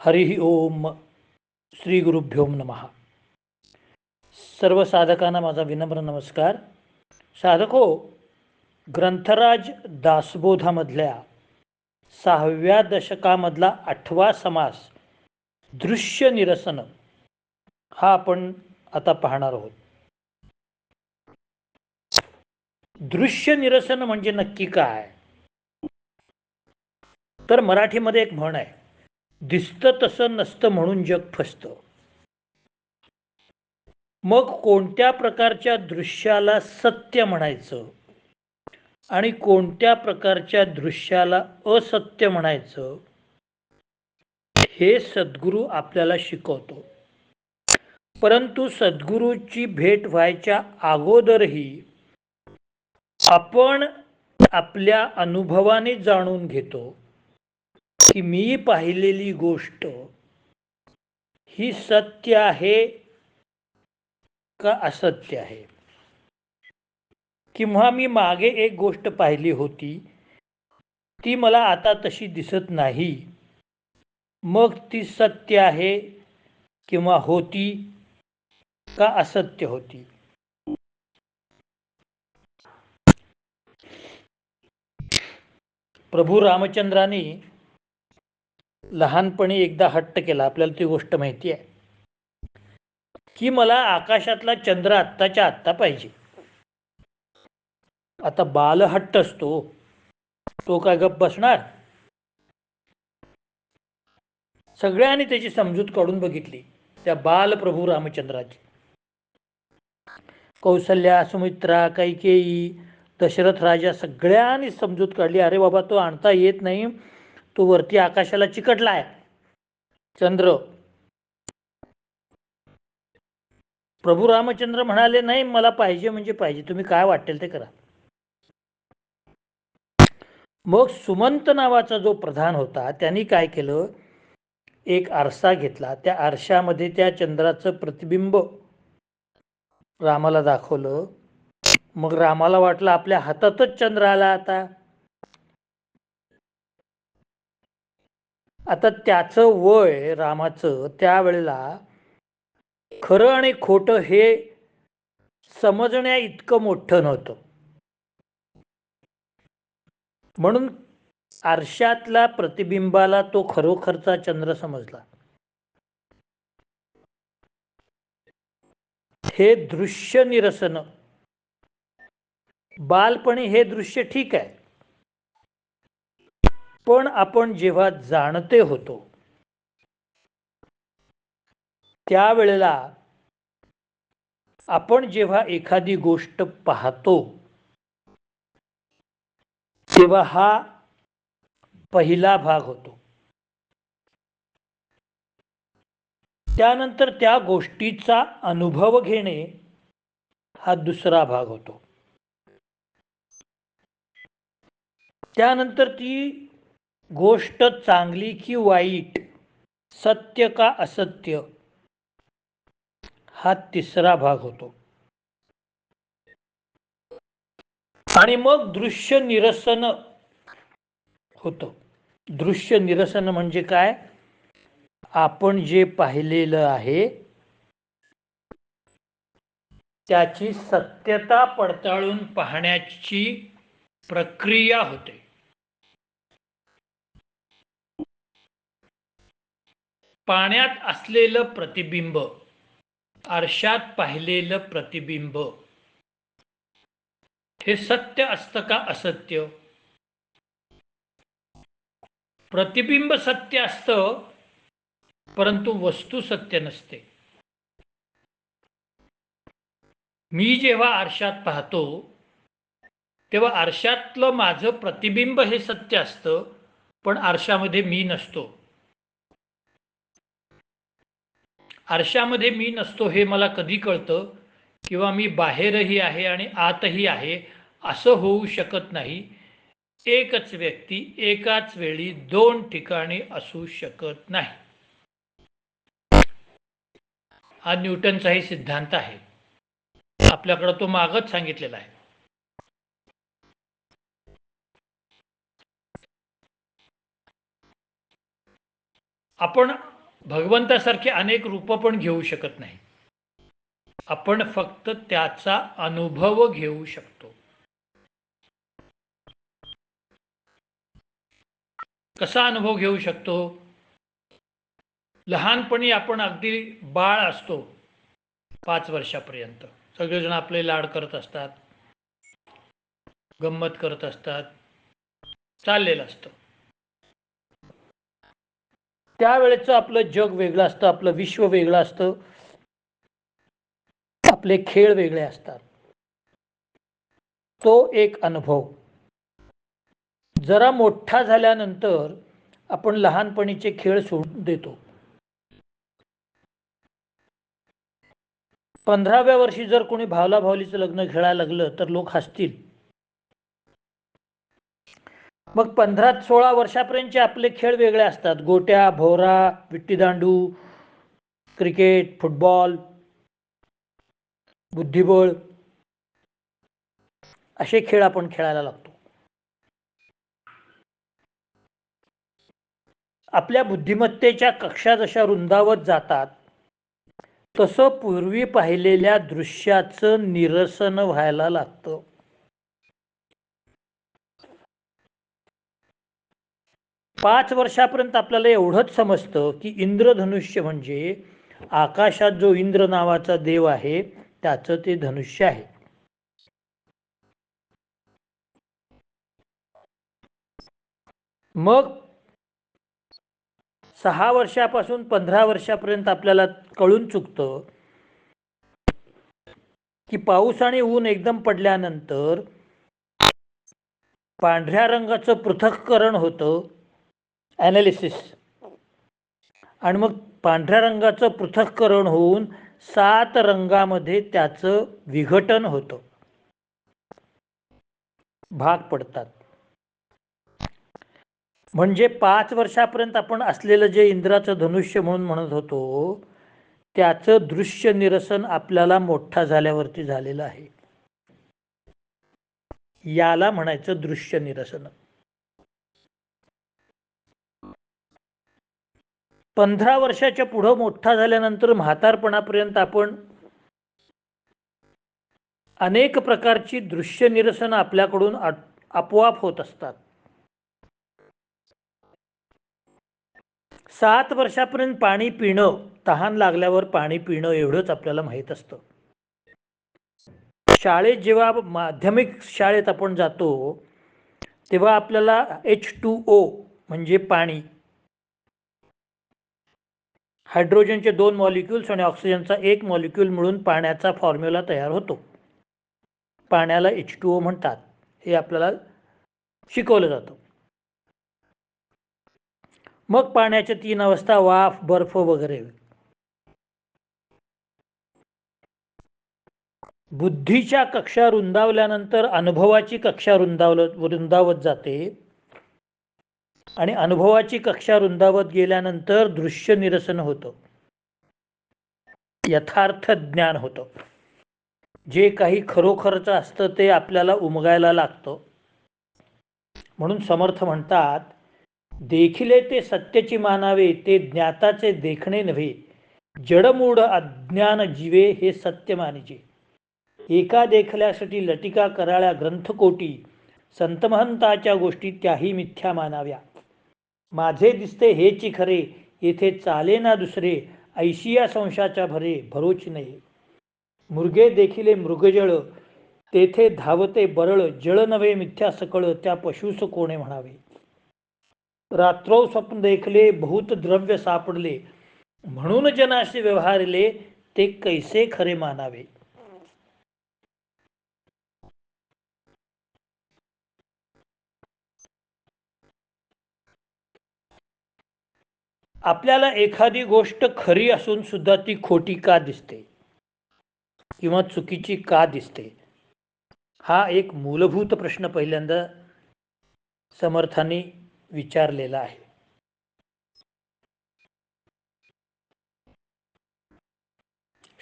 हरि ओम. श्री गुरुभ्यो नमः. सर्व साधकांना माझा विनम्र नमस्कार. साधको, ग्रंथराज दासबोधामधल्या 6व्या दशकामधला 8वा समास दृश्य निरसन हा आपण आता पाहणार आहोत. दृश्य निरसन म्हणजे नक्की काय? तर मराठीमध्ये एक म्हण आहे, दिसतं तसं नसतं म्हणून जग फसतं. मग कोणत्या प्रकारच्या दृश्याला सत्य म्हणायचं आणि कोणत्या प्रकारच्या दृश्याला असत्य म्हणायचं हे सद्गुरू आपल्याला शिकवतो. परंतु सद्गुरूची भेट व्हायच्या अगोदरही आपण आपल्या अनुभवाने जाणून घेतो की मी पाहिलेली गोष्ट ही सत्य आहे का असत्य आहे. किंवा मी मागे एक गोष्ट पाहिली होती, ती मला आता तशी दिसत नाही, मग ती सत्य आहे किंवा होती का असत्य होती. प्रभू रामचंद्रांनी लहानपणी एकदा हट्ट केला, आपल्याला ती गोष्ट माहिती आहे, की मला आकाशातला चंद्र आत्ताच्या आत्ता पाहिजे. आता बालहट्ट असतो, तो काय गप्प बसणार? सगळ्यांनी त्याची समजूत काढून बघितली, त्या बाल प्रभू रामचंद्राची. कौसल्या, सुमित्रा, कैकेयी, दशरथ राजा सगळ्यांनी समजूत काढली. अरे बाबा, तो आणता येत नाही, तो वरती आकाशाला चिकटलाय चंद्र. प्रभू रामचंद्र म्हणाले, नाही, मला पाहिजे म्हणजे पाहिजे, तुम्ही काय वाटेल ते करा. मग सुमंत नावाचा जो प्रधान होता त्यांनी काय केलं, एक आरसा घेतला, त्या आरशामध्ये त्या चंद्राचं प्रतिबिंब रामाला दाखवलं. मग रामाला वाटलं आपल्या हातातच चंद्र आला. आता त्याचं वय रामाचं त्यावेळेला खरं आणि खोटं हे समजण्या इतकं मोठं नव्हतं. म्हणून आरशातला प्रतिबिंबाला तो खरोखरचा चंद्र समजला. हे दृश्य निरसन. बालपणी हे दृश्य ठीक आहे, पण आपण जेव्हा जाणते होतो त्यावेळेला आपण जेव्हा एखादी गोष्ट पाहतो तेव्हा हा पहिला भाग होतो. त्यानंतर त्या गोष्टीचा अनुभव घेणे हा दुसरा भाग होतो. त्यानंतर ती गोष्ट चांगली की वाईट, सत्य का असत्य, हा तिसरा भाग होतो. आणि मग दृश्य निरसन होतं. दृश्य निरसन म्हणजे काय? आपण जे पाहिलेलं आहे त्याची सत्यता पडताळून पाहण्याची प्रक्रिया होते. पाण्यात असलेलं प्रतिबिंब, आरशात पाहिलेलं प्रतिबिंब हे सत्य असतं का असत्य? प्रतिबिंब सत्य असतं, परंतु वस्तू सत्य नसते. मी जेव्हा आरशात पाहतो तेव्हा आरशातलं माझं प्रतिबिंब हे सत्य असतं, पण आरशामध्ये मी नसतो. आरशामध्ये मी नसतो हे मला कधी कळतं, किंवा मी बाहेरही आहे आणि आतही आहे असं होऊ शकत नाही. एकच व्यक्ती एकाच वेळी दोन ठिकाणी असू शकत नाही. हा न्यूटनचाही सिद्धांत आहे, आपल्याकडे तो मागच सांगितलेला आहे. आपण भगवंतासारखे अनेक रूप पण घेऊ शकत नाही. आपण फक्त त्याचा अनुभव घेऊ शकतो. कसा अनुभव घेऊ शकतो? लहानपणी आपण अगदी बाळ असतो, 5 वर्षापर्यंत सगळेजण आपले लाड करत असतात, गंमत करत असतात, चाललेलं असतं. त्यावेळेचं आपलं जग वेगळं असतं, आपलं विश्व वेगळं असतं, आपले खेळ वेगळे असतात. तो एक अनुभव. जरा मोठा झाल्यानंतर आपण लहानपणीचे खेळ सोडून देतो. 15व्या वर्षी जर कोणी भावला भावलीचं लग्न खेळायला लागलं तर लोक हसतील. मग 15-16 वर्षापर्यंतचे आपले खेळ वेगळे असतात. गोट्या, भोवरा, विट्टीदांडू, क्रिकेट, फुटबॉल, बुद्धिबळ असे खेळ आपण खेळायला लागतो. आपल्या बुद्धिमत्तेच्या कक्षा जशा रुंदावत जातात तसं पूर्वी पाहिलेल्या दृश्याचं निरसन व्हायला लागतं. पाच वर्षापर्यंत आपल्याला एवढंच समजतं की इंद्रधनुष्य म्हणजे आकाशात जो इंद्र नावाचा देव आहे त्याचं ते धनुष्य आहे. मग 6 वर्षापासून 15 वर्षापर्यंत आपल्याला कळून चुकतं की पाऊस आणि ऊन एकदम पडल्यानंतर पांढऱ्या रंगाचं पृथक्करण होतं, ॲनालिसिस, आणि मग पांढऱ्या रंगाचं पृथक्करण होऊन 7 रंगामध्ये त्याचं विघटन होतं, भाग पडतात. म्हणजे 5 वर्षापर्यंत आपण असलेलं जे इंद्राचं धनुष्य म्हणून म्हणत होतो त्याचं दृश्य निरसन आपल्याला मोठा झाल्यावरती झालेलं आहे. याला म्हणायचं दृश्य निरसन. 15 वर्षाच्या पुढं मोठा झाल्यानंतर म्हातारपणापर्यंत आपण अनेक प्रकारची दृश्य निरसन आपल्याकडून आपोआप होत असतात. 7 वर्षापर्यंत पाणी पिणं, तहान लागल्यावर पाणी पिणं एवढंच आपल्याला माहीत असतं. शाळेत जेव्हा माध्यमिक शाळेत आपण जातो तेव्हा आपल्याला H2O म्हणजे पाणी, हायड्रोजनचे 2 मॉलिक्युल्स आणि ऑक्सिजनचा 1 मॉलिक्यूल मिळून पाण्याचा फॉर्म्युला तयार होतो. पाण्याला H2O म्हणतात, हे आपल्याला शिकवलं जातं. मग पाण्याच्या 3 अवस्था, वाफ, बर्फ वगैरे. बुद्धीच्या कक्षा रुंदावल्यानंतर अनुभवाची कक्षा रुंदावत जाते आणि अनुभवाची कक्षा रुंदावत गेल्यानंतर दृश्य निरसन होतं, यथार्थ ज्ञान होतं. जे काही खरोखरचं असतं ते आपल्याला उमगायला लागतं. म्हणून समर्थ म्हणतात, देखिले ते सत्यची मानावे, ते ज्ञाताचे देखणे नव्हे, जडमूढ अज्ञान जीवे हे सत्य मानिजे. एका देखल्यासाठी लटिका कराळ्या ग्रंथकोटी, संतमहंताच्या गोष्टी त्याही मिथ्या मानाव्या. माझे दिसते हेची खरे, येथे चाले ना दुसरे, ऐशिया संशाच्या भरे भरोच नये. मृगे देखिले मृगजळ, तेथे धावते बरळ, जळ नवे मिथ्या सकळ, त्या पशुस कोणे म्हणावे. रात्रौ स्वप्न देखले, बहुत द्रव्य सापडले, म्हणून जनाशी व्यवहारले, ते कैसे खरे मानावे. आपल्याला एखादी गोष्ट खरी असून सुद्धा ती खोटी का दिसते किंवा चुकीची का दिसते, हा एक मूलभूत प्रश्न पहिल्यांदा समर्थांनी विचारलेला आहे.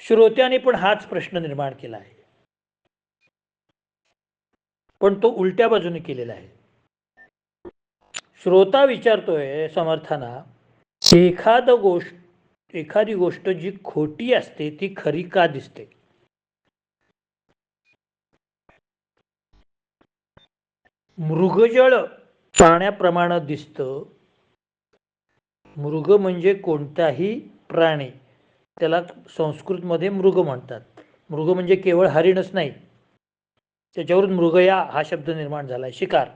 श्रोत्याने पण हाच प्रश्न निर्माण केला आहे, पण तो उलट्या बाजूने केलेला आहे. श्रोता विचारतोय समर्थांना, एखाद गोष्ट एखादी गोष्ट जी खोटी असते ती खरी का दिसते? मृगजळ पाण्याप्रमाणे दिसतं. मृग म्हणजे कोणताही प्राणी, त्याला संस्कृतमध्ये मृग म्हणतात. मृग म्हणजे केवळ हरिणच नाही, त्याच्यावरून मृगया हा शब्द निर्माण झालाय, शिकार.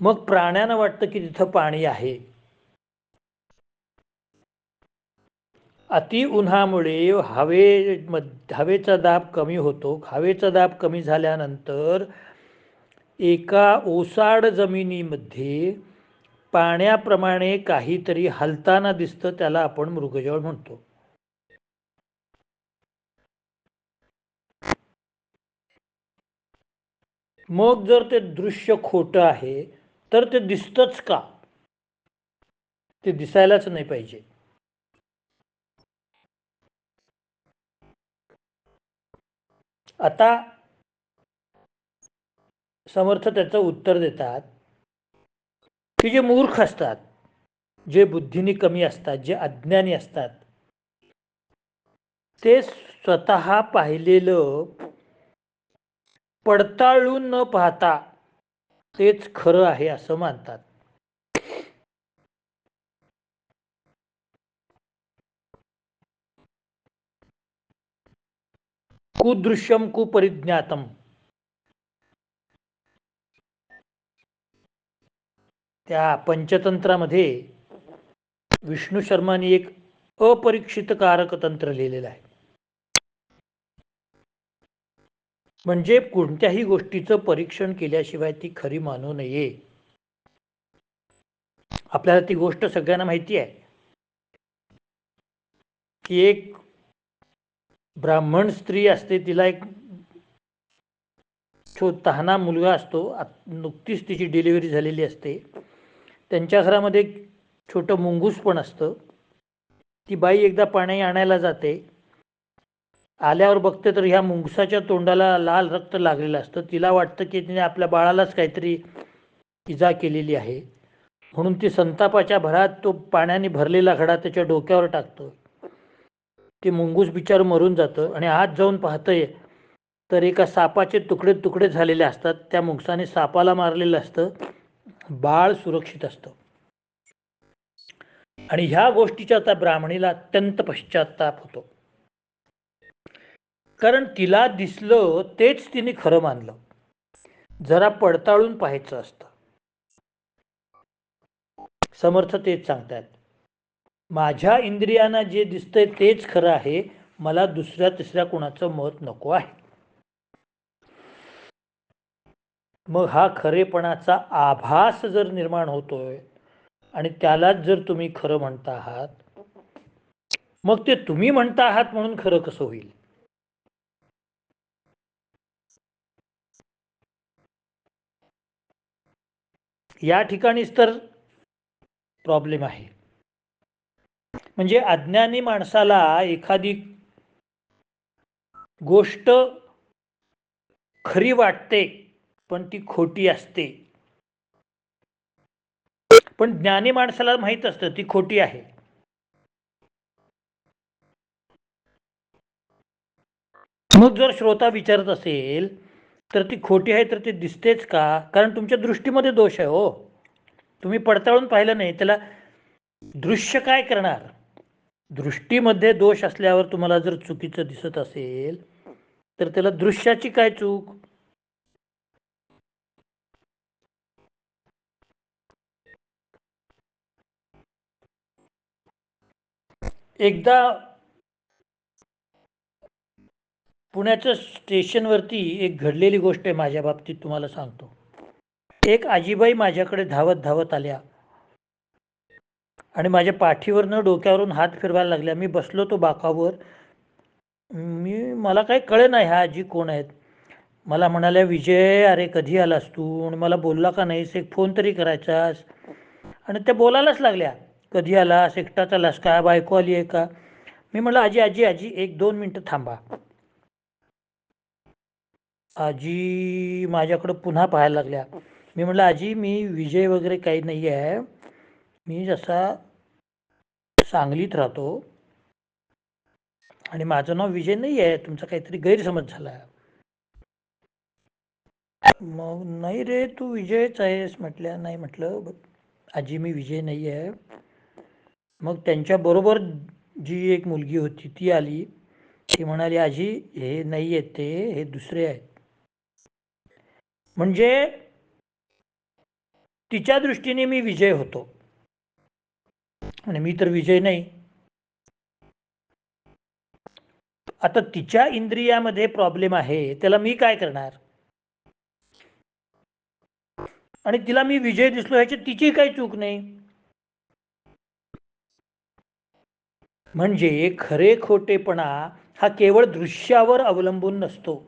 मग प्राण्यांना वाटतं की तिथं पाणी आहे. अति उन्हामुळे हवेचा दाब कमी होतो. हवेचा दाब कमी झाल्यानंतर एका ओसाड जमिनीमध्ये पाण्याप्रमाणे काहीतरी हलताना दिसतं, त्याला आपण मृगजळ म्हणतो. मग जर ते दृश्य खोटं आहे तर ते दिसतंच का? ते दिसायलाच नाही पाहिजे. आता समर्थ त्याचं उत्तर देतात की जे मूर्ख असतात, जे बुद्धीने कमी असतात, जे अज्ञानी असतात, ते स्वतः पाहिलेलं पडताळून न पाहता तेच खरं आहे असं मानतात. कुदृश्यम कुपरिज्ञातम, त्या पंचतंत्रामध्ये विष्णू शर्मानी एक अपरीक्षित कारक तंत्र लिहिलेलं आहे. म्हणजे कोणत्याही गोष्टीचं परीक्षण केल्याशिवाय ती खरी मानू नये. आपल्याला ती गोष्ट सगळ्यांना माहिती आहे की एक ब्राह्मण स्त्री असते, तिला एक तहाना मुलगा असतो, नुकतीच तिची डिलिव्हरी झालेली असते. त्यांच्या घरामध्ये छोटं मुंगूस पण असतं. ती बाई एकदा पाणी आणायला जाते. आल्यावर बघते तर ह्या मुंगसाच्या तोंडाला लाल रक्त लागलेलं असतं. तिला वाटतं की तिने आपल्या बाळालाच काहीतरी इजा केलेली आहे, म्हणून ती संतापाच्या भरात तो पाण्याने भरलेला घडा त्याच्या डोक्यावर टाकतो. ते मुंगूस बिचार मरून जातं आणि आत जाऊन पाहतंय तर एका सापाचे तुकडे तुकडे झालेले असतात. त्या मुंगसाने सापाला मारलेलं असतं. बाळ सुरक्षित असतं. आणि ह्या गोष्टीचा आता ब्राह्मणीला अत्यंत पश्चाताप होतो, कारण तिला दिसलं तेच तिने खरं मानलं. जरा पडताळून पाहायचं असतं. समर्थ तेच सांगतात, माझ्या इंद्रियांना जे दिसतंय तेच खरं आहे, मला दुसऱ्या तिसऱ्या कुणाचं मत नको आहे. मग हा खरेपणाचा आभास जर निर्माण होतोय आणि त्यालाच जर तुम्ही खरं म्हणता आहात, मग ते तुम्ही म्हणता आहात म्हणून खरं कसं होईल? या ठिकाणीच तर प्रॉब्लेम आहे. म्हणजे अज्ञानी माणसाला एखादी गोष्ट खरी वाटते पण ती खोटी असते, पण ज्ञानी माणसाला माहित असतं ती खोटी आहे. मग जर श्रोता विचारत असेल तर ती खोटी आहे तर ती दिसतेच का? कारण तुमच्या दृष्टीमध्ये दोष आहे हो. तुम्ही पडताळून पाहिलं नाही, त्याला दृश्य काय करणार? दृष्टीमध्ये दोष असल्यावर तुम्हाला जर चुकीचं दिसत असेल तर त्याला दृश्याची काय चूक? एकदा पुण्याच्या स्टेशनवरती एक घडलेली गोष्ट आहे, माझ्या बाबतीत तुम्हाला सांगतो. एक आजीबाई माझ्याकडे धावत धावत आल्या आणि माझ्या पाठीवरनं डोक्यावरून हात फिरवायला लागल्या. मी बसलो तो बाकावर. मला काही कळे ना ह्या आजी कोण आहेत. मला म्हणाल्या, विजय अरे कधी आलास तू, आणि मला बोलला का नाहीस, एक फोन तरी करायचास. आणि त्या बोलायलाच लागल्या, कधी आलास, एकटाच आलास का, बायको आली आहे का? मी म्हटलं, आजी आजी आजी एक 2 मिनटं थांबा. आजी माझ्याकडं पुन्हा पाहायला लागल्या. मी म्हटलं, आजी मी विजय वगैरे काही नाही आहे, मी जसा सांगलीत राहतो आणि माझं नाव विजय नाही आहे, तुमचा काहीतरी गैरसमज झाला. मग नाही रे, तू विजयच आहेस म्हटल्या. नाही म्हटलं, आजी मी विजय नाही आहे. मग त्यांच्याबरोबर जी एक मुलगी होती ती आली. ती म्हणाली, आजी हे नाही आहेत ते, हे दुसरे आहेत. म्हणजे तिच्या दृष्टीने मी विजय होतो आणि मी तर विजय नाही. आता तिच्या इंद्रियामध्ये प्रॉब्लेम आहे, त्याला मी काय करणार? आणि तिला मी विजय दिसलो ह्याची तिची काही चूक नाही. म्हणजे खरे खोटेपणा हा केवळ दृश्यावर अवलंबून नसतो.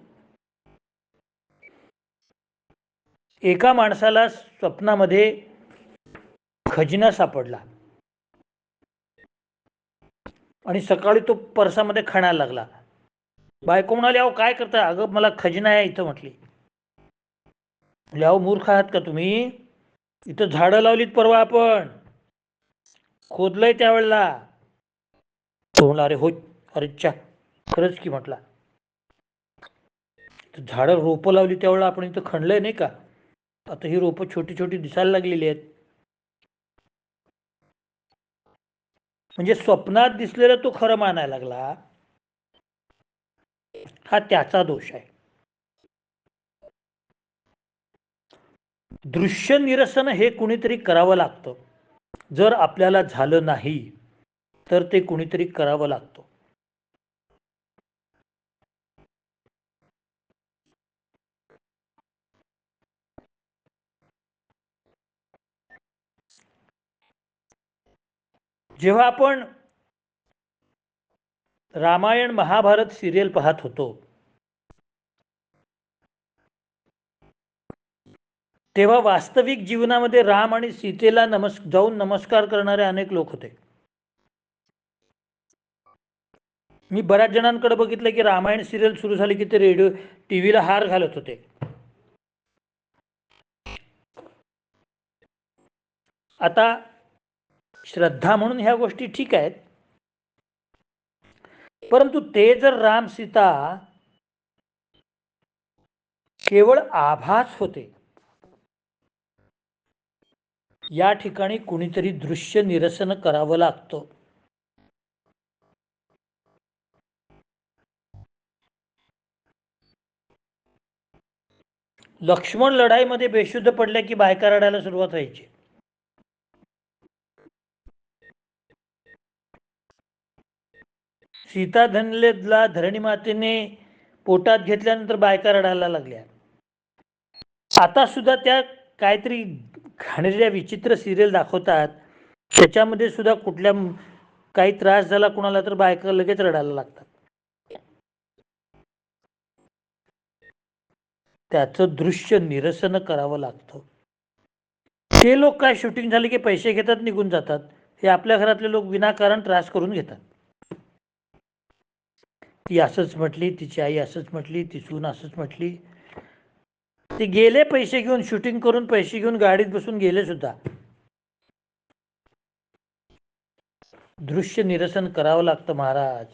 एका माणसाला स्वप्नामध्ये खजिना सापडला आणि सकाळी तो परसामध्ये खणायला लागला. बायको म्हणाली, अहो काय करता? अगं मला खजिना आहे इथं म्हटली. अहो मूर्ख आहात का तुम्ही? इथं झाडं लावलीत परवा, आपण खोदलंय त्यावेळेला. तो म्हणला, अरे हो, अरे चा खरंच की म्हटला. झाडं रोपं लावली त्यावेळेला आपण इथं खणलंय नाही का? आता ही रोपं छोटी छोटी दिसायला लागलेली आहेत. म्हणजे स्वप्नात दिसलेला तो खरं मानायला लागला, हा त्याचा दोष आहे. दृश्य निरसन हे कुणीतरी करावं लागतं. जर आपल्याला झालं नाही तर ते कुणीतरी करावं लागतं. जेव्हा आपण रामायण महाभारत सिरियल पाहत होतो तेव्हा वास्तविक जीवनामध्ये राम आणि सीतेला जाऊन नमस्कार करणारे अनेक लोक होते. मी बऱ्याच जणांकडे बघितलं की रामायण सिरियल सुरू झाली की ते रेडिओ टीव्हीला हार घालत होते. आता श्रद्धा म्हणून ह्या गोष्टी ठीक आहेत, परंतु ते जर राम सीता केवळ आभास होते, या ठिकाणी कुणीतरी दृश्य निरसन करावं लागतं. लक्ष्मण लढाईमध्ये बेशुद्ध पडल्या की बायका रडायला सुरुवात व्हायची. सीता धनलेला धरणी मातेने पोटात घेतल्यानंतर बायका रडायला लागल्या. आता सुद्धा त्या काहीतरी घाणेरड्या विचित्र सिरियल दाखवतात, त्याच्यामध्ये सुद्धा कुठल्या काही त्रास झाला कुणाला तर बायका लगेच रडायला लागतात. त्याचं दृश्य निरसन करावं लागतं. ते लोक काय शूटिंग झाले की पैसे घेतात, निघून जातात. हे आपल्या घरातले लोक विनाकारण त्रास करून घेतात. ती असंच म्हटली, तिची आई असंच म्हटली, ती सून असंच म्हटली. ते गेले पैसे घेऊन, शूटिंग करून पैसे घेऊन गाडीत बसून गेले सुद्धा. दृश्य निरसन करावं लागतं महाराज.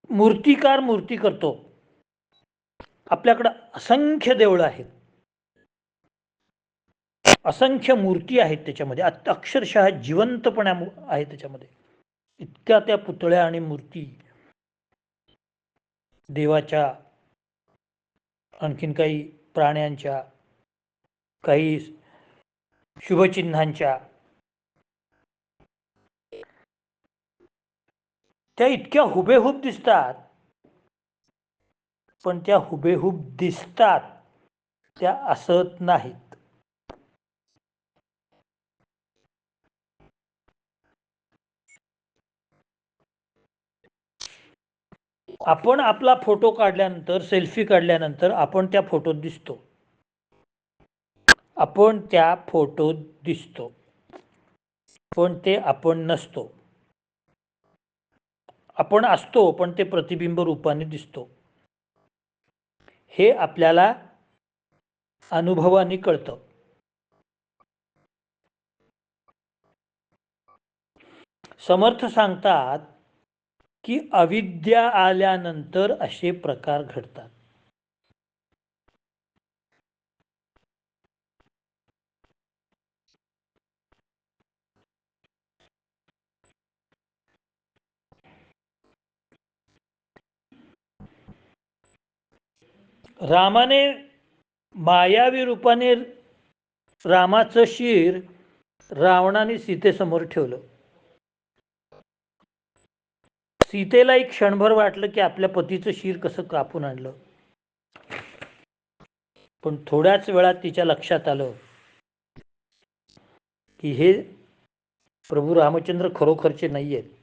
मूर्तिकार मूर्ती करतो. आपल्याकडं असंख्य देवळं आहेत, असंख्य मूर्ती आहेत, त्याच्यामध्ये अक्षरशः जिवंतपणा आहे त्याच्यामध्ये. इतक्या त्या पुतळ्या आणि मूर्ती देवाच्या, आणखीन काही प्राण्यांच्या, काही शुभचिन्हांच्या, त्या इतक्या हुबेहूब दिसतात. पण त्या हुबेहूब दिसतात त्या असत नाहीत. आपण आपला फोटो काढल्यानंतर, सेल्फी काढल्यानंतर आपण त्या फोटोत दिसतो. आपण त्या फोटोत दिसतो, पण ते आपण नसतो. आपण असतो पण ते प्रतिबिंब रूपाने दिसतो, हे आपल्याला अनुभवाने कळतं. समर्थ सांगतात की अविद्या आल्यानंतर असे प्रकार घडतात. रामाने मायावी रूपाने रामाचं शिर रावणाने सीतेसमोर ठेवलं. सीतेला एक क्षणभर वाटलं की आपल्या पतीचं शिर कसं कापून आणलं, पण थोड्याच वेळात तिच्या लक्षात आलं की हे प्रभू रामचंद्र खरोखरचे नाही आहेत.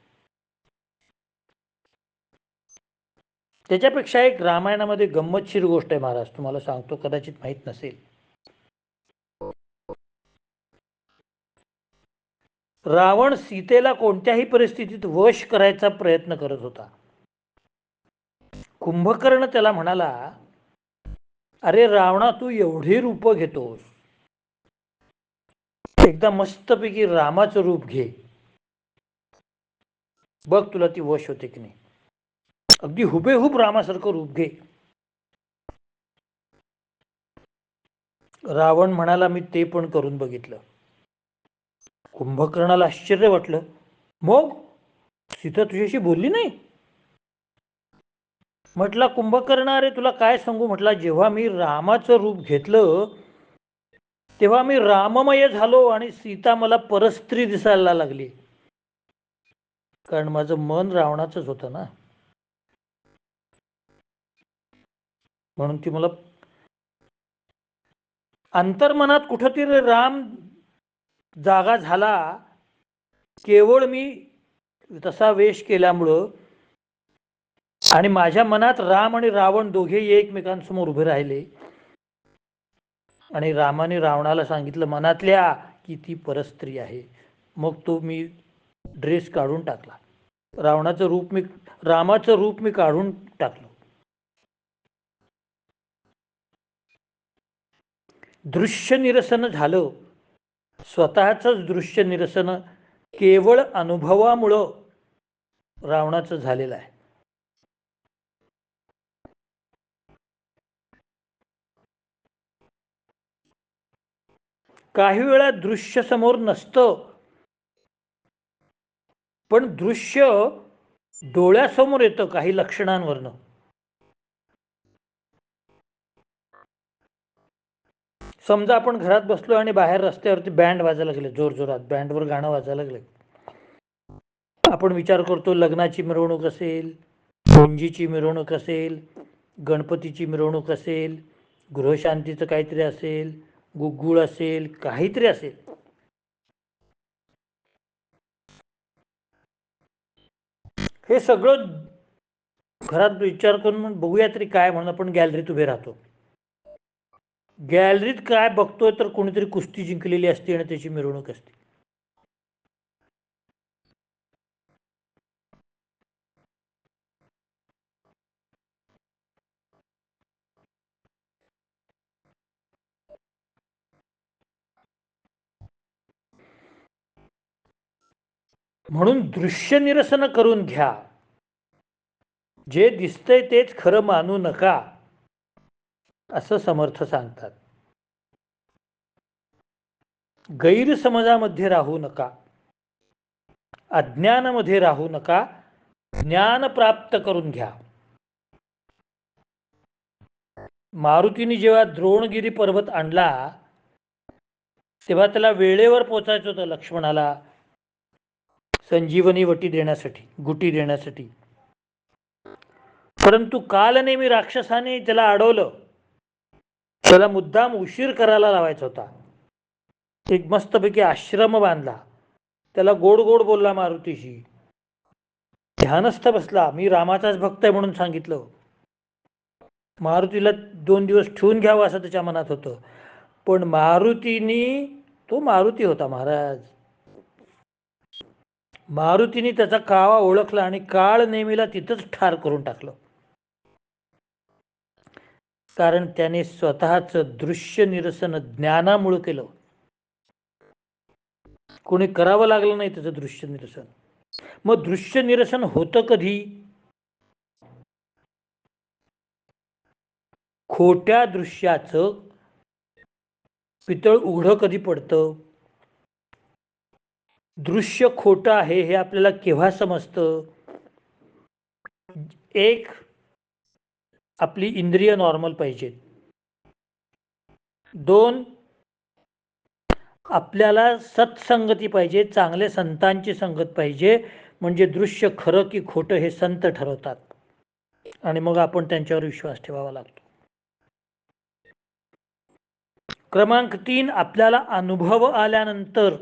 त्याच्यापेक्षा एक रामायणामध्ये गंमतशीर गोष्ट आहे महाराज, तुम्हाला सांगतो, कदाचित माहीत नसेल. रावण सीतेला कोणत्याही परिस्थितीत वश करायचा प्रयत्न करत होता. कुंभकर्ण त्याला म्हणाला, अरे रावणा, तू एवढी रूप घेतोस, एकदा मस्तपैकी रामाचं रूप घे, बघ तुला ती वश होते की नाही. अगदी हुबेहूब रामासारखं रूप घे. रावण म्हणाला, मी ते पण करून बघितलं. कुंभकर्णाला आश्चर्य वाटलं. मग सीता तुझ्याशी बोलली नाही? म्हटला, कुंभकर्ण, अरे तुला काय सांगू, म्हटला, जेव्हा मी रामाचं रूप घेतलं तेव्हा मी राममय झालो आणि सीता मला परस्त्री दिसायला लागली, कारण माझं मन रावणाचंच होतं ना, म्हणून ती मला अंतर्मनात कुठंतरी राम जागा झाला. केवळ मी तसा वेश केल्यामुळं आणि माझ्या मनात राम आणि रावण दोघेही एकमेकांसमोर उभे राहिले आणि रामाने रावणाला सांगितलं मनातल्या की ती परस्त्री आहे. मग तो मी ड्रेस काढून टाकला, रामाचं रूप मी काढून टाकलं. दृश्य निरसन झालं. स्वतःचंच दृश्य निरसन केवळ अनुभवामुळं रावणाचं झालेलं आहे. काही वेळा दृश्य समोर नसतं, पण दृश्य डोळ्यासमोर येतं काही लक्षणांवरनं. समजा आपण घरात बसलो आणि बाहेर रस्त्यावरती बँड वाजायला लागले, जोर जोरात बँडवर गाणं वाजायला लागले. आपण विचार करतो लग्नाची मिरवणूक असेल, मुंजीची मिरवणूक असेल, गणपतीची मिरवणूक असेल, गृहशांतीचं काहीतरी असेल, गुग्गुळ असेल, काहीतरी असेल. हे सगळं घरात विचार करून बघूया तरी काय, म्हणून आपण गॅलरीत उभे राहतो. गॅलरीत काय बघतोय तर कोणीतरी कुस्ती जिंकलेली असते आणि त्याची मिरवणूक असते. म्हणून दृश्य निरसन करून घ्या. जे दिसतंय तेच खरं मानू नका, असं समर्थ सांगतात. गैरसमजामध्ये राहू नका, अज्ञानामध्ये राहू नका, ज्ञान प्राप्त करून घ्या. मारुतीने जेव्हा द्रोणगिरी पर्वत आणला तेव्हा त्याला वेळेवर पोचायचं होतं लक्ष्मणाला संजीवनी गुटी देण्यासाठी. परंतु कालनेमी राक्षसाने त्याला अडवलं. त्याला मुद्दाम उशीर करायला लावायचा होता. एक मस्तपैकी आश्रम बांधला, त्याला गोड गोड बोलला मारुतीशी, ध्यानस्थ बसला, मी रामाचाच भक्त आहे म्हणून सांगितलं. मारुतीला 2 दिवस ठेवून घ्यावं असं त्याच्या मनात होतं, पण मारुतीनी, तो मारुती होता महाराज, मारुतीने त्याचा काळवा ओळखला आणि काळ नेमीला तिथंच ठार करून टाकलं. कारण त्याने स्वतःच दृश्य निरसन ज्ञानामुळे केलं. कोणी करावं लागलं नाही त्याचं दृश्य निरसन. मग दृश्य निरसन होतं कधी? खोट्या दृश्याचं पितळ उघडं कधी पडतं? दृश्य खोटं आहे हे आपल्याला केव्हा समजतं? एक, आपली इंद्रिय नॉर्मल पाहिजेत. 2, आपल्याला सत्संगती पाहिजे, चांगल्या संतांची संगत पाहिजे. म्हणजे दृश्य खरं की खोटं हे संत ठरवतात आणि मग आपण त्यांच्यावर विश्वास ठेवावा लागतो. क्रमांक 3, आपल्याला अनुभव आल्यानंतर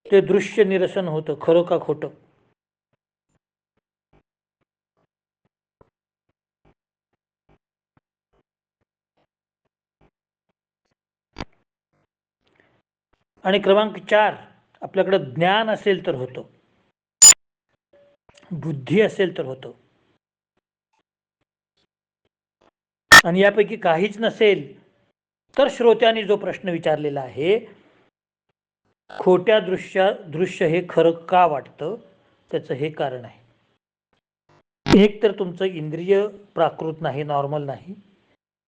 ते दृश्य निरसन होतं खरं का खोटं. आणि क्रमांक 4, आपल्याकडे ज्ञान असेल तर होतं, बुद्धी असेल तर होतं. आणि यापैकी काहीच नसेल तर श्रोत्यांनी जो प्रश्न विचारलेला आहे, खोट्या दृश्य हे खरं का वाटतं, त्याचं हे कारण आहे. एक तर तुमचं इंद्रिय प्राकृत नाही, नॉर्मल नाही.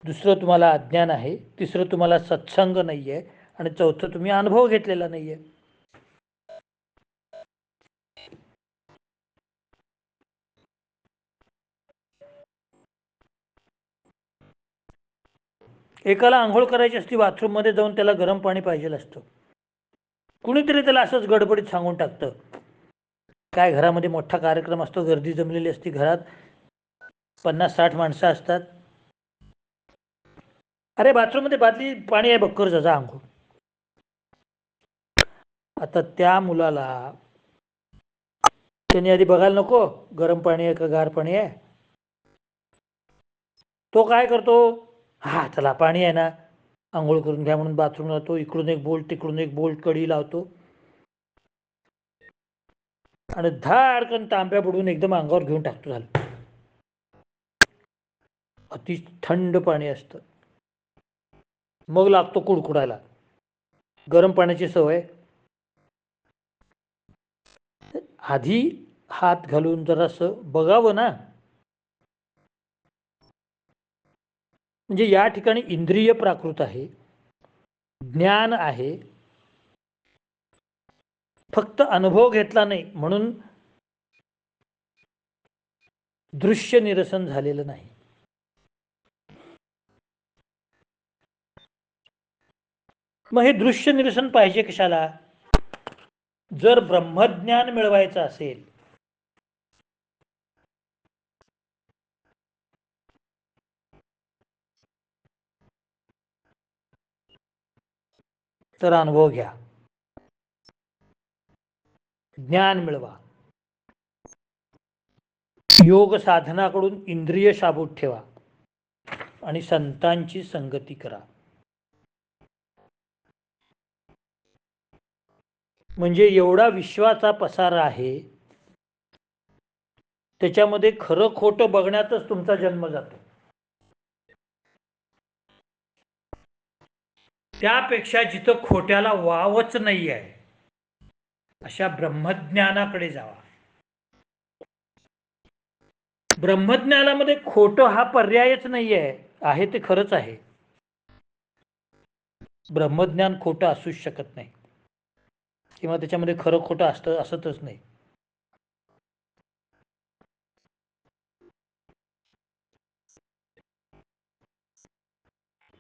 दुसरं तुम्हाला अज्ञान आहे. तिसरं तुम्हाला सत्संग नाहीये. आणि चौथं तुम्ही अनुभव घेतलेला नाहीये. एकाला आंघोळ करायची असती बाथरूम मध्ये जाऊन, त्याला गरम पाणी पाहिजे असतं. कुणीतरी त्याला असंच गडबडीत सांगून टाकतं. काय घरामध्ये मोठा कार्यक्रम असतो, गर्दी जमलेली असती, घरात 50-60 माणसं असतात. अरे बाथरूम मध्ये बादली पाणी आहे, बक्कर जा आंघोळ. आता त्या मुलाला त्यांनी आधी बघायला नको गरम पाणी आहे का गार पाणी आहे. तो काय करतो, हा चला पाणी आहे ना, आंघोळ करून घ्या म्हणून बाथरूमला जातो. इकडून एक बोल्ट तिकडून एक बोल्ट कडी लावतो आणि धाडकन तांब्या बुडून एकदम अंगावर घेऊन टाकतो. झालं. अति थंड पाणी असतं. मग लागतो कुडकुडायला. गरम पाण्याची सवय. आधी हात घालून जरासं बघावं ना. म्हणजे या ठिकाणी इंद्रिय प्राकृत आहे, ज्ञान आहे, फक्त अनुभव घेतला नाही म्हणून दृश्य निरसन झालेलं नाही. मग हे दृश्य निरसन पाहिजे कशाला? जर ब्रह्मज्ञान मिळवायचं असेल तर अनुभव घ्या, ज्ञान मिळवा, योग साधनाकडून इंद्रिय शाबूत ठेवा आणि संतांची संगती करा. म्हणजे एवढा विश्वाचा पसार आहे, त्याच्यामध्ये खरं खोटं बघण्यातच तुमचा जन्म जातो. त्यापेक्षा जिथं खोट्याला वावच नाही आहे अशा ब्रह्मज्ञानाकडे जावा. ब्रह्मज्ञानामध्ये खोटं हा पर्यायच नाही आहे ते खरंच आहे. ब्रह्मज्ञान खोटं असूच शकत नाही, किंवा त्याच्यामध्ये खरं खोटं असतच नाही.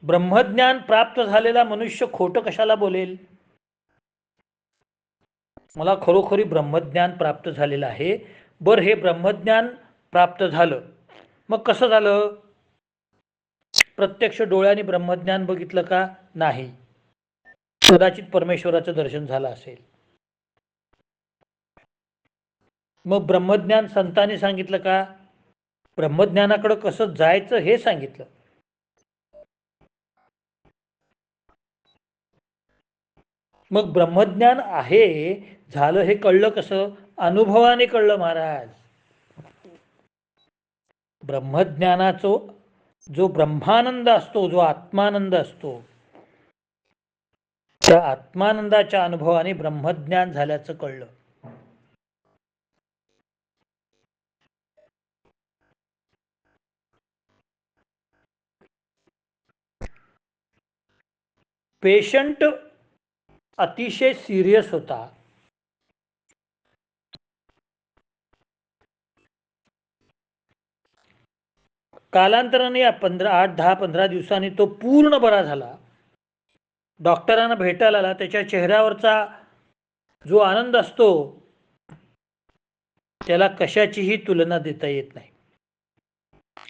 ब्रह्मज्ञान प्राप्त झालेला मनुष्य खोटं कशाला बोलेल? मला खरोखरी ब्रह्मज्ञान प्राप्त झालेलं आहे. बरं, हे ब्रह्मज्ञान प्राप्त झालं, मग कसं झालं? प्रत्यक्ष डोळ्यांनी ब्रह्मज्ञान बघितलं का? नाही. कदाचित परमेश्वराचं दर्शन झालं असेल. मग ब्रह्मज्ञान संतांनी सांगितलं का? ब्रह्मज्ञानाकडे कसं जायचं हे सांगितलं. मग ब्रह्मज्ञान आहे झालं हे कळलं कसं? अनुभवाने कळलं महाराज. ब्रह्मज्ञानाचा जो ब्रह्मानंद असतो, जो आत्मानंद असतो, त्या आत्मानंदाच्या अनुभवाने ब्रह्मज्ञान झाल्याचं कळलं. पेशंट अतिशय सिरियस होता. कालांतराने 8-10-15 दिवसांनी तो पूर्ण बरा झाला. डॉक्टरांना भेटायला आला. त्याच्या चेहऱ्यावरचा जो आनंद असतो त्याला कशाचीही तुलना देता येत नाही.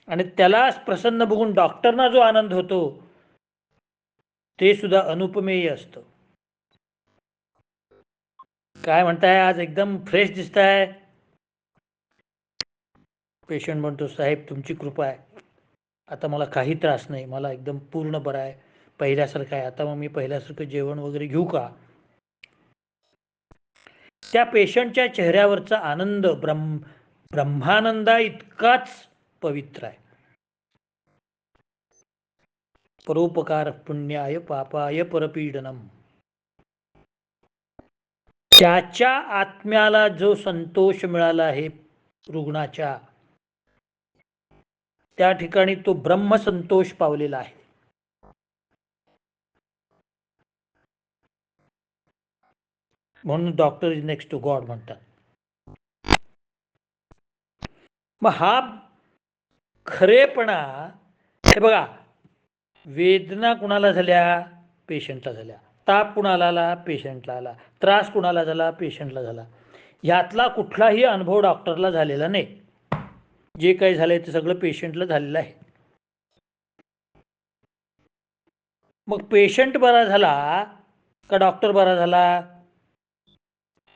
आणि त्यालाच प्रसन्न बघून डॉक्टरना जो आनंद होतो ते सुद्धा अनुपमेय असतं. काय म्हणताय, आज एकदम फ्रेश दिसताय? पेशंट म्हणतो, साहेब तुमची कृपा आहे, आता मला काही त्रास नाही, मला एकदम पूर्ण बरं आहे, पहिल्यासारखं आहे. आता मग मी पहिल्यासारखं जेवण वगैरे घेऊ का? त्या पेशंटच्या चेहऱ्यावरचा आनंद ब्रह्मानंदा इतकाच पवित्र आहे. परोपकार पुण्याय पापाय परपीडनम. त्याच्या आत्म्याला जो संतोष मिळाला आहे रुग्णाच्या, त्या ठिकाणी तो ब्रह्मसंतोष पावलेला आहे. म्हणून doctor is next to God म्हणतात. मग हा खरेपणा, हे बघा, वेदना कुणाला झाल्या? पेशंटला झाल्या. ताप कुणाला आला? पेशंटला आला. त्रास कुणाला झाला? पेशंटला झाला. यातला कुठलाही अनुभव डॉक्टरला झालेला नाही. जे काही झालंय ते सगळं पेशंटला झालेलं आहे. मग पेशंट बरा झाला का डॉक्टर बरा झाला?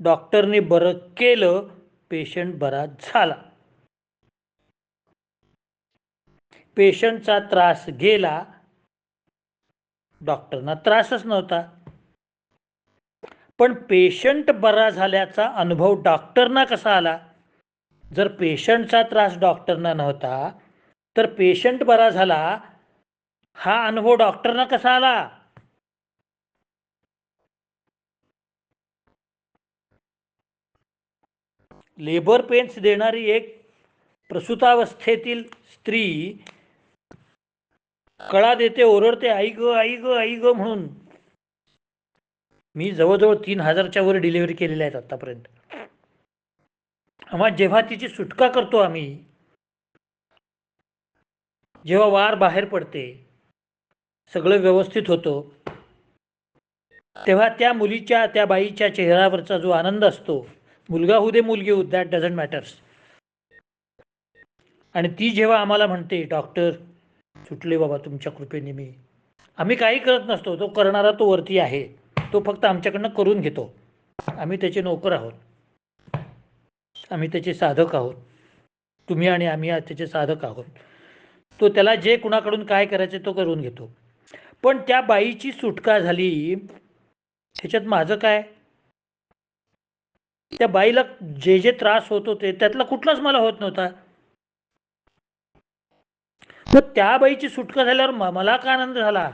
डॉक्टरने बरं केलं, पेशंट बरा झाला. पेशंटचा त्रास गेला, डॉक्टरना त्रासच नव्हता. पण पेशंट बरा झाल्याचा अनुभव डॉक्टरना कसा आला? जर पेशंटचा त्रास डॉक्टरना नव्हता तर पेशंट बरा झाला हा अनुभव डॉक्टरना कसा आला? लेबर पेन्स देणारी एक प्रसूतावस्थेतील स्त्री कळा देते, ओरडते, आई ग आई ग आई ग म्हणून. मी जवळजवळ 3000च्या वर डिलिव्हरी केलेल्या आहेत आतापर्यंत. आम्हाला जेव्हा तिची सुटका करतो आम्ही, जेव्हा वार बाहेर पडते, सगळं व्यवस्थित होतं, तेव्हा त्या मुलीच्या, त्या बाईच्या चेहऱ्यावरचा जो आनंद असतो, मुलगा होऊ दे मुलगी होऊ, दॅट डझंट मॅटर्स. आणि ती जेव्हा आम्हाला म्हणते, डॉक्टर सुटले बाबा तुमच्या कृपेने मी, आम्ही काही करत नसतो, तो करणारा तो वरती आहे, तो फक्त आमच्याकडनं करून घेतो. आम्ही त्याचे नोकर आहोत, आम्ही त्याचे साधक आहोत. तुम्ही आणि आम्ही त्याचे साधक आहोत. तो त्याला जे कुणाकडून काय करायचे तो करून घेतो. पण त्या बाईची सुटका झाली, ह्याच्यात माझं काय? त्या बाईला जे जे त्रास होत होते त्यातला कुठलाच मला होत नव्हता. मग त्या बाईची सुटका झाल्यावर मला का आनंद झाला?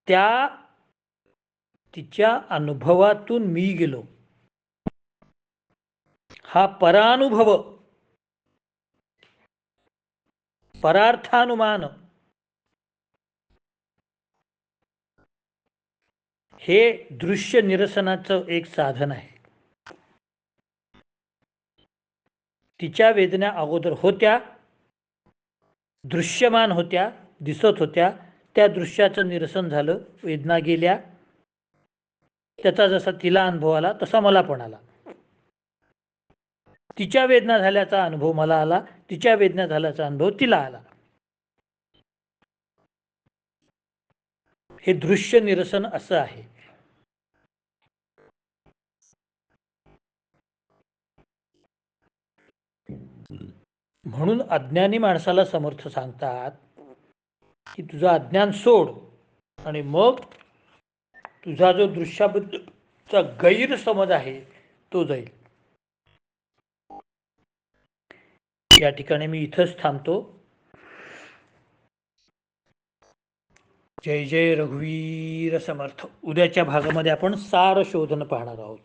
त्या तिच्या अनुभवातून मी गेलो. हा परानुभव, परार्थानुमान, हे दृश्य निरसनाचं एक साधन आहे. तिच्या वेदना अगोदर होत्या, दृश्यमान होत्या, दिसत होत्या, त्या दृश्याचं निरसन झालं, वेदना गेल्या. त्याचा जसा तिला अनुभव आला तसा मला पण आला. तिच्या वेदना झाल्याचा अनुभव मला आला, तिच्या वेदना झाल्याचा अनुभव तिला आला. हे दृश्य निरसन असं आहे. म्हणून अज्ञानी माणसाला समर्थ सांगतात की तुझं अज्ञान सोड आणि मग तुझा जो दृश्याबद्दलचा गैरसमज आहे तो जाईल. या ठिकाणी मी इथंच थांबतो. जय जय रघुवीर समर्थ. उद्याच्या भागामध्ये आपण सार शोधन पाहणार आहोत.